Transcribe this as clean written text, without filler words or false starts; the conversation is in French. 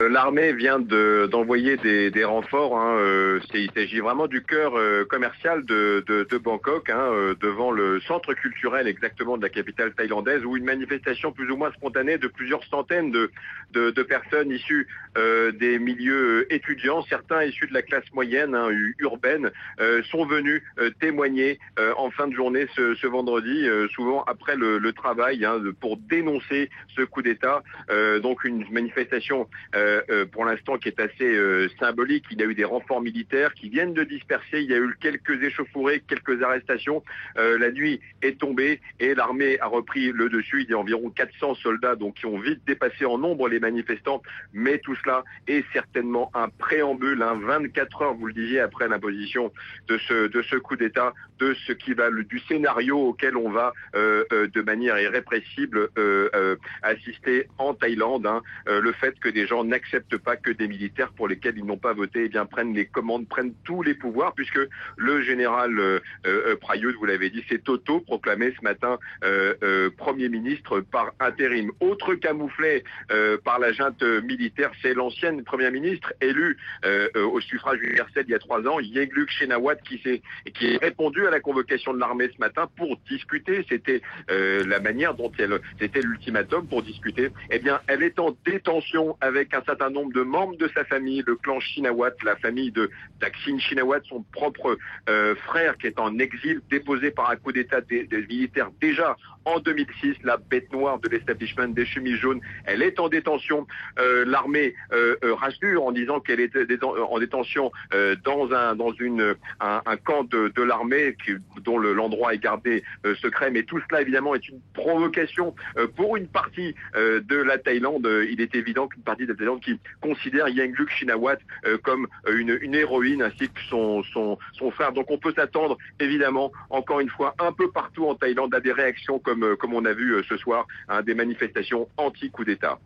L'armée vient d'envoyer des renforts. Il s'agit vraiment du cœur commercial de Bangkok, devant le centre culturel exactement de la capitale thaïlandaise, où une manifestation plus ou moins spontanée de plusieurs centaines de personnes issues des milieux étudiants, certains issus de la classe moyenne urbaine, sont venus témoigner en fin de journée ce vendredi, souvent après le travail, pour dénoncer ce coup d'État. Donc une manifestation pour l'instant qui est assez symbolique. Il y a eu des renforts militaires qui viennent de disperser, il y a eu quelques échauffourées, quelques arrestations. La nuit est tombée et l'armée a repris le dessus. Il y a environ 400 soldats donc qui ont vite dépassé en nombre les manifestants, mais tout cela est certainement un préambule, 24 heures, vous le disiez, après l'imposition de ce coup d'État, de ce qui va du scénario auquel on va de manière irrépressible assister en Thaïlande. Le fait que des gens n'acceptent pas que des militaires pour lesquels ils n'ont pas voté prennent les commandes, prennent tous les pouvoirs, puisque le général Prayut, vous l'avez dit, s'est auto-proclamé ce matin Premier ministre par intérim. Autre camouflet par la junte militaire, c'est l'ancienne Première ministre élue au suffrage universel il y a 3 ans, Yingluck Shinawatra, qui a répondu à la convocation de l'armée ce matin pour discuter. C'était la manière dont c'était l'ultimatum pour discuter. Eh bien, elle est en détention avec un certain nombre de membres de sa famille, le clan Shinawatra, la famille de Thaksin Shinawatra, son propre frère qui est en exil, déposé par un coup d'État des militaires déjà en 2006, la bête noire de l'establishment des chemises jaunes. Elle est en détention. L'armée rassure en disant qu'elle est en détention dans un camp de l'armée dont l'endroit est gardé secret. Mais tout cela, évidemment, est une provocation pour une partie de la Thaïlande. Il est évident qu'une partie de la Thaïlande qui considère Yingluck Shinawatra comme une héroïne, ainsi que son frère. Donc on peut s'attendre, évidemment, encore une fois, un peu partout en Thaïlande, à des réactions comme on a vu ce soir, des manifestations anti-coup d'État.